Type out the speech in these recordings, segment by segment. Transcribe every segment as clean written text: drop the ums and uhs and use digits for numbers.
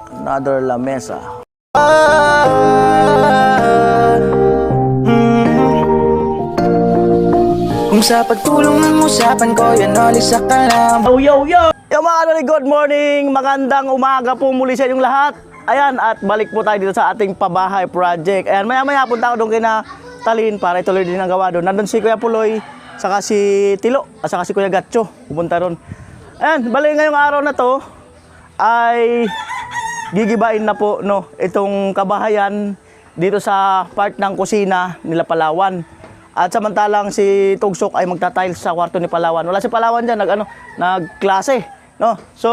Another lamesa. Kung sa pagtulong ng usapan ko, yan alis sa kalam. Yo, yo, yo! Yung mga kanoli, good morning! Magandang umaga po muli sa inyong lahat. Ayan, at balik po tayo dito sa ating pabahay project. Ayan, maya-maya punta ako doon kay na Talin para ituloy din ang gawa doon. Nandun si Kuya Puloy, saka si Tilo, at saka si Kuya Gatcho. Pupunta ron. Ayan, balik ngayong araw na to ay gigibain na po no, itong kabahayan dito sa part ng kusina nila Palawan. At samantalang si Tugsok ay magta-tiles sa kwarto ni Palawan. Wala si Palawan diyan, nagklase, no? So,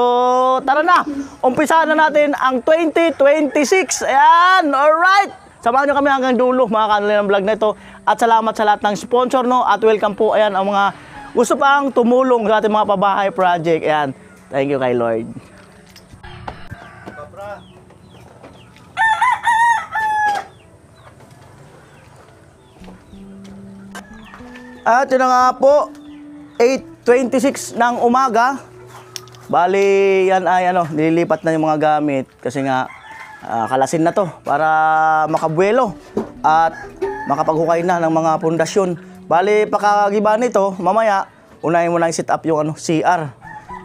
tara na. Umpisahan na natin ang 2026. Ayan, all right. Samahan niyo kami hanggang dulo, mga kanali ng vlog na ito. At salamat sa lahat ng sponsor, no? At welcome po, ayan, ang mga gusto pang tumulong sa ating mga pabahay project. Ayan, thank you kay Lord. At yun na nga po, 8:26 ng umaga. Bali, yan ay nililipat na yung mga gamit kasi nga kalasin na to para makabuelo at makapaghukay na ng mga pundasyon. Bali, pakagiba nito, mamaya, unahin mo na set up yung CR.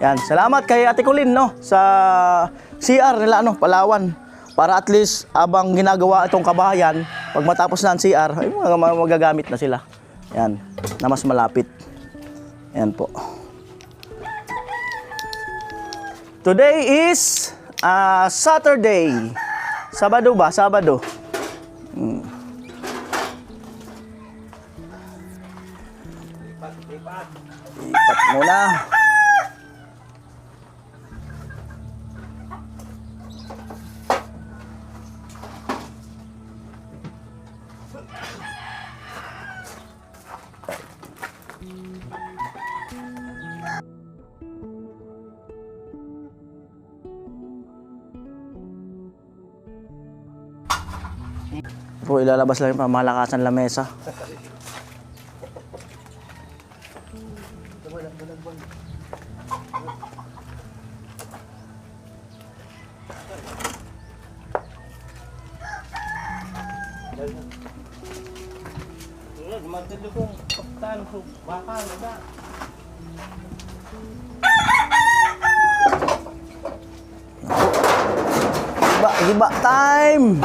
Yan, salamat kay Ate Colin, no, sa CR nila, Palawan. Para at least, abang ginagawa itong kabahayan, pag matapos na ang CR, ay magagamit na sila. Yan, na mas malapit. Yan po. Today is Saturday. Sabado ba? Sabado. Lipat muna. Po, ilalabas lang yung pamalakasan lamesa. Giba time.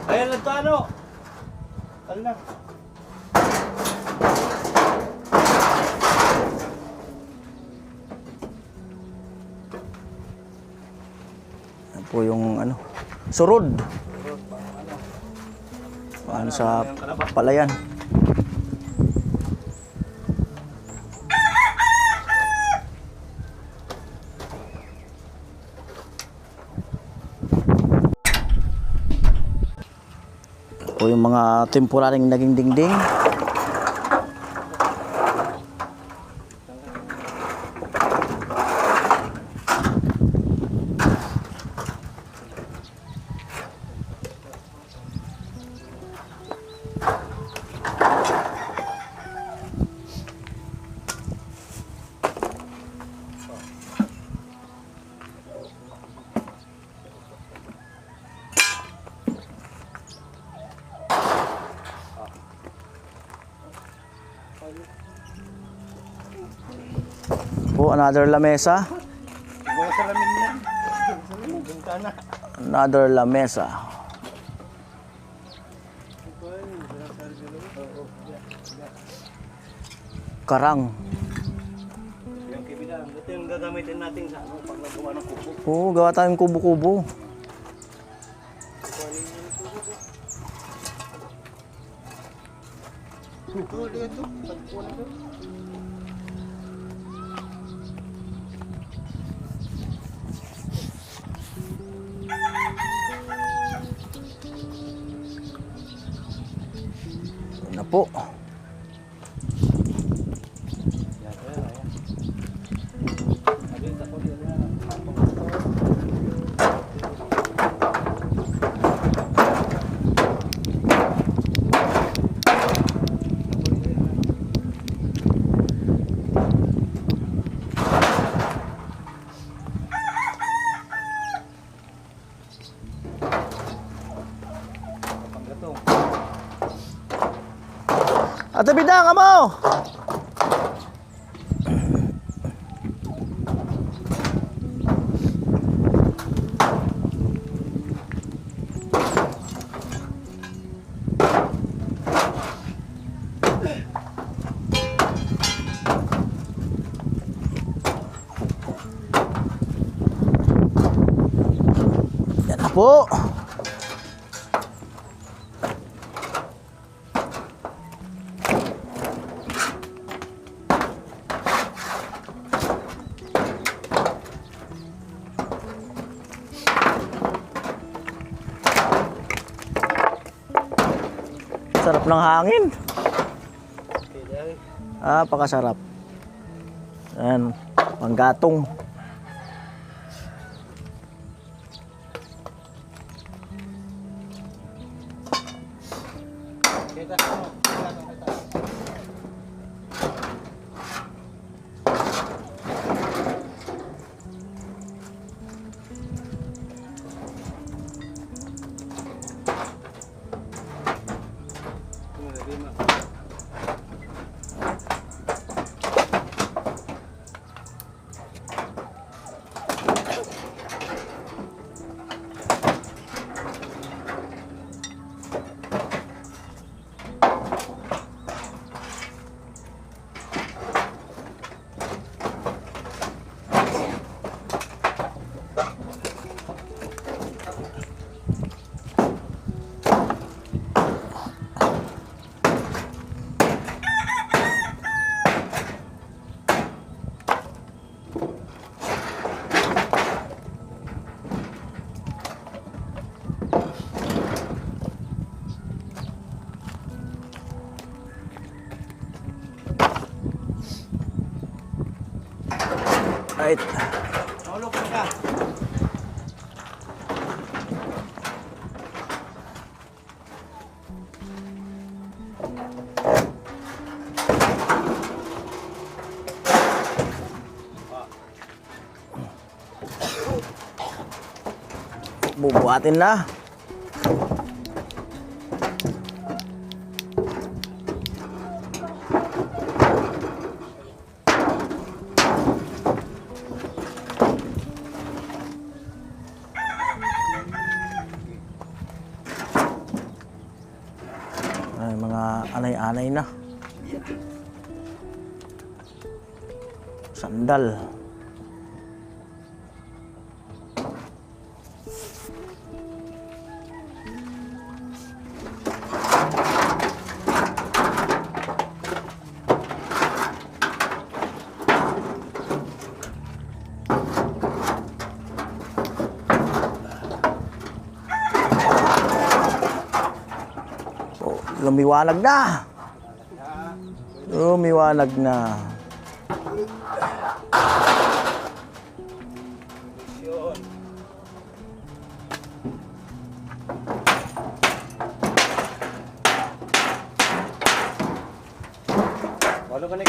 Ayan lang to Tali na. Yan po yung surod. Paano sa palayan. O yung mga temporaryong naging dingding. Po, another lamesa. Another lamesa. Karang. Ito yung gagamitin natin sa pag nagawa ng kubo. Oo, gawa tayong kubo-kubo. Na po. Ate Bidang, amo! Yan na po. Sarap ng hangin. Ah, pakasarap. Yan, panggatong. Right. Bubuhatin na. Ay, mga anay-anay na. Sandal. Lumiwanag na. Lumiwanag na. Walo ka na.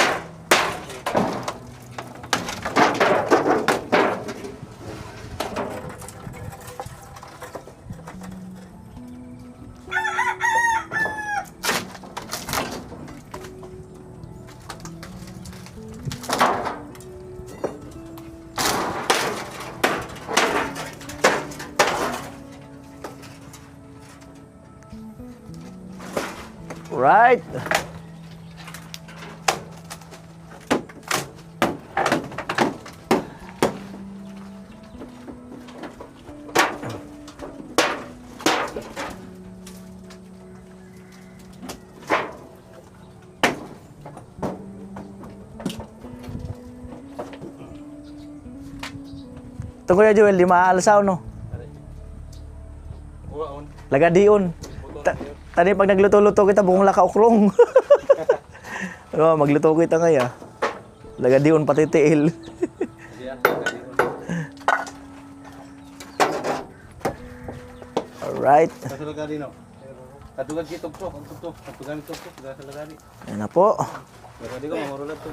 Right. Ito Kuya Joel, di maalasaw no? Uwaon. Lagadion. Tani pag nagluto-luto kita, buong laka ukrong. Oh, magluto kita ngaya. Lagadion pati tiil. Alright. Sa lagari no. Katugan ki tugtok, tugtok, katugan tugtok sa lagari. Yan na po. Lagari ko mamurulat to.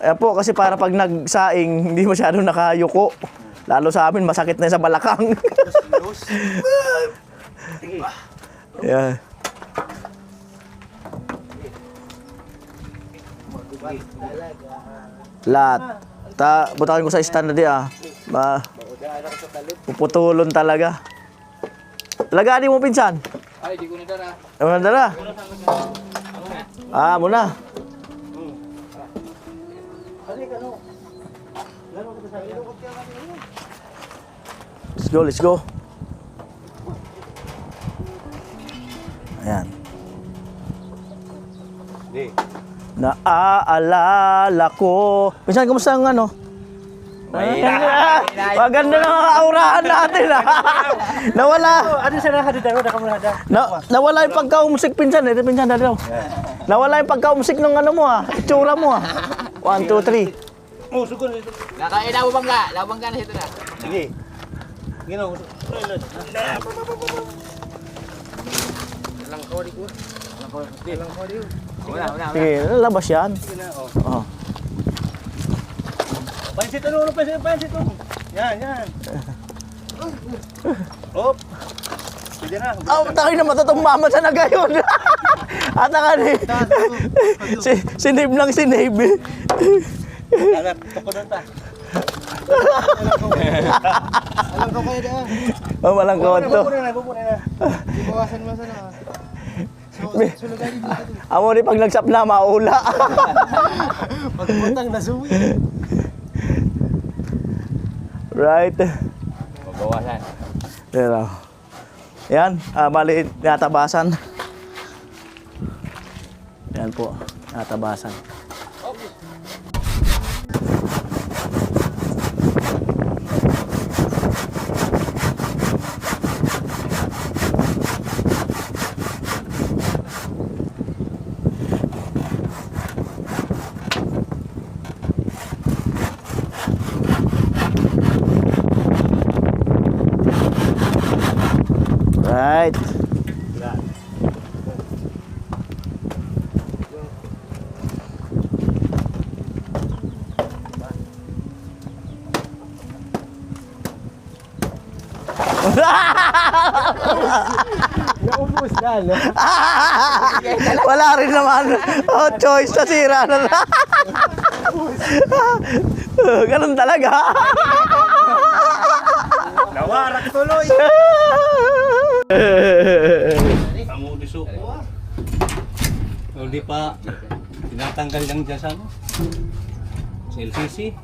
Ayan po, kasi para pag nagsaing, hindi masyadong nakayuko. Lalo sa amin, masakit na sa balakang. Ayan. Lahat. Butakin ko sa stand na di ah. Puputulon talaga. Laganin mo pinsan. Ay, di ko na dara. Ano na dala? Muna. Let's go. Ayan. Di. Naaalala ko. Pinsan, kamusta ang ano? Maganda na ang aurahan natin ah. Nawala. Ano sa lahat dito? Nawala yung pagka-umusik pinsan eh. Pinsan dali daw. Nawala yung pagka-umusik ng ano mo ah. Itsura mo ah. 1, 2, 3. Oh, sugon ito. Nakain na bangga na ito na. Sige. Ginaw. Lang ko di ko. Wala. Sige, lalabas yan. Oh. Pansit ano, pansit. Yan. Hop. Pwede na. Takin na matutumama sa nagayon. At ni. Sinave lang sinave. Alam, tukunan ta. Alam ko kayo da. Oh, walang kawat to. Bubunin na. Ibawasan mo sana. Sulugan dito. Amo rin pag nagsap na, maula. Pagputang na suwi. Right. Mabawasan. Pero, yan, maliit, natabasan. Yan po, natabasan. Right. Naubos na, no? Wala rin naman. Oh, choice na sira na lang. Ganun talaga. Nawarak tuloy. Kamu diso. Hindi pa tinatanggal lang dyan sa ano? Sa LCC.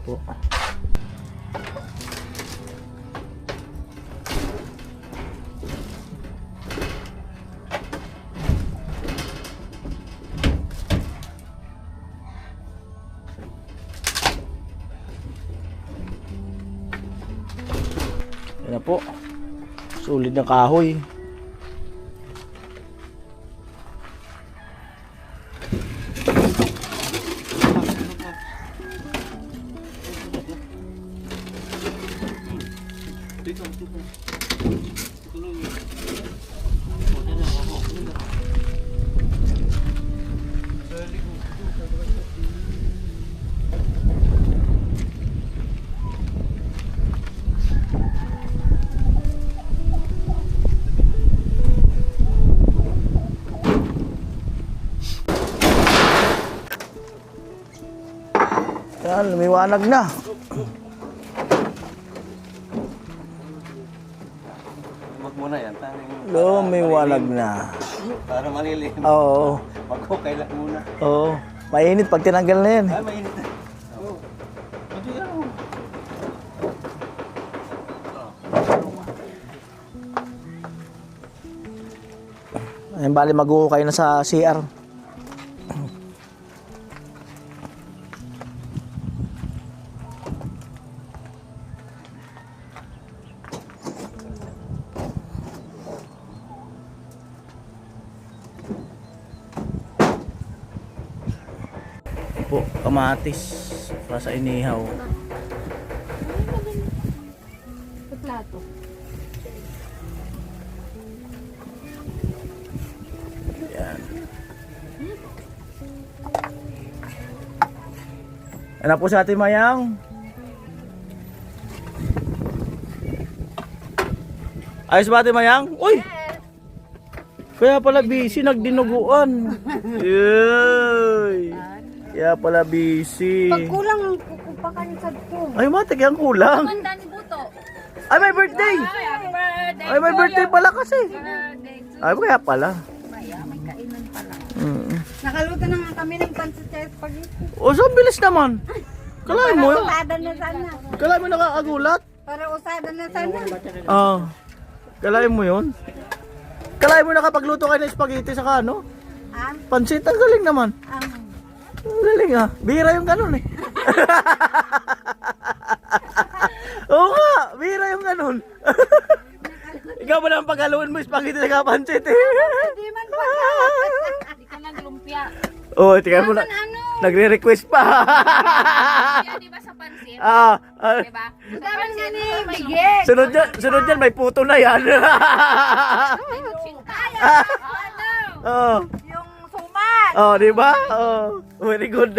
Po. Yan na po. Sulit na kahoy. Yan, lumiwanag na. Huwag muna yan. Lumiwanag na. Para malilim. Oo. Mag-okay lang muna. Oo. Mainit pag tinanggal na yan. Ay, mainit na. Oo. Hindi yan. Ayun, bali mag-uukay na sa CR. po, kamatis para sa inihaw. Sa plato. Yan. Ano po sa ating mayang? Ayos ba ating mayang? Uy! Kaya pala busy, nagdinuguan. Yay! Kaya pala busy. Pag kulang, kukumpakan sa ko. Ay, matik, ang kulang. Manda ni Buto. Ay, may birthday! Happy birthday. Ay, may birthday pala kasi. Birthday to Ay, kaya pala. Maya, may kainan pala. Nakaluto na nga kami ng pancit sa spaghetti. O, so ang bilis naman. Kalahin mo yun. Usada na sana. Kalahin mo nakakagulat. Para usada na sana. Ah. Kalahin mo yun. Kalahin mo nakapagluto kayo ng spaghetti sa ano? Ah, Pansit, ang galing naman. Ang galing ah. Bira yung ganun eh. Oo nga, bira yung ganun. Ikaw ba naman paghaluin mo spaghetti sa pansit eh? di man pa. Hindi ka naglumpia. Oh, tingnan mo na. Ano? Nagre-request pa. Yan, di ba sa pansit? Ah, Di ba? Sa Daman nga ni may Bigye. sunod yan, may puto na yan. Ano? Oh, Yung suman. oh, di ba? Oh, very good.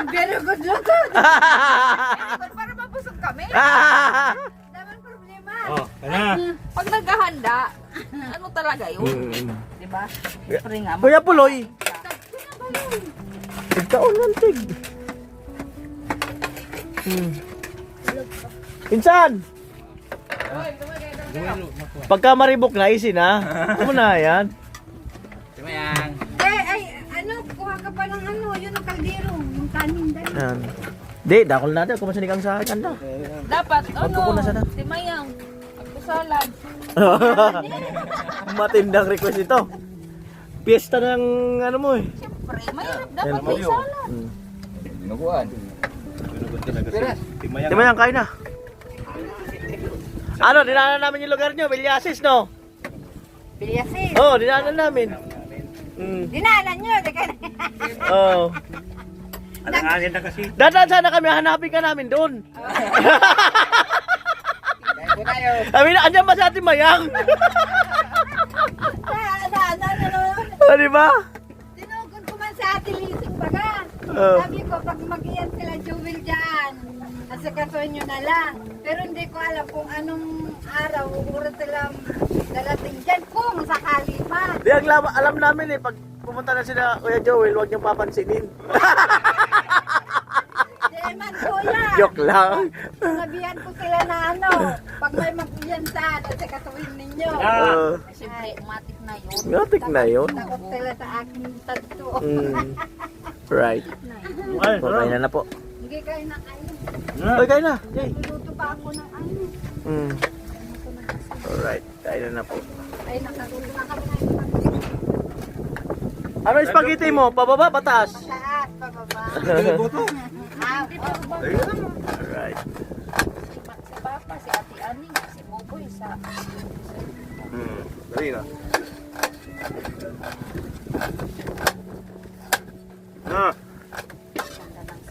Very good luto. Para mabusog kami. Daman problema. Oh, kaya. Pag naghahanda, ano talaga yun? Di ba? Siyempre nga. Kuya Puloy. Tigtaon lang, tig. Pinsan! Pagka maribok na, isin ha. Ano na yan? Mayang. Ay, ano, kuha ka pa ng ano, yun ang kaldero. Yung kanin dahil. Yan. Di, dakol na daw. Kumasanig ang sa akin daw. Dapat, ano, Magpupo na sana. si Mayang, agpusalad. Matindang request ito. Piyesta ng ano mo eh. Siyempre, mahirap dapat may salad. Dinuguan. Di ba yan, kain na? Ano, dinaanan namin yung lugar nyo, Villasis, no? Bilyasin. Oo, dinaanan namin. Dinanan nyo. Di ka Oo. Alanganin na kasi. Dadaan sana kami, hanapin ka namin doon. Kami na, andyan ba sa ating mayang? O, di ba? Tinukod ko man sa ating leasing baga. Oh. Sabi ko, pag mag-iyan sila Jewel dyan, asikasoy nyo na lang. Pero hindi ko alam kung anong araw, oras sila dalating dyan. Kung sakali pa. Di, alam namin eh, pag pumunta na sila Kuya Joel, huwag niyong papansinin. Di man, kuya. Joke lang. Sabihan ko sila na ano, pag may mag-iyan saan, asikasuhin ninyo. Siyempre, umatik na yun. Ngatik na yun. Takot sila sa aking tagto. Right. Ay, Okay na po. Hindi kayo na kayo. Okay, kain na. Yay. Luto pa ako ng ano. Alright, kain na po. Ay, nakatulong na kami. Ano yung spaghetti mo? Pababa, pataas? Taas, pababa. boto. Alright. Si Papa, si Ate Aning, si Boboy, sa... Dali na.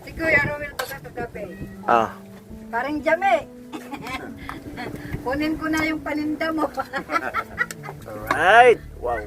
Si Kuya Romel to kagabi. Ah. Parang jame. Kunin ko na yung paninda mo. Alright. Wow.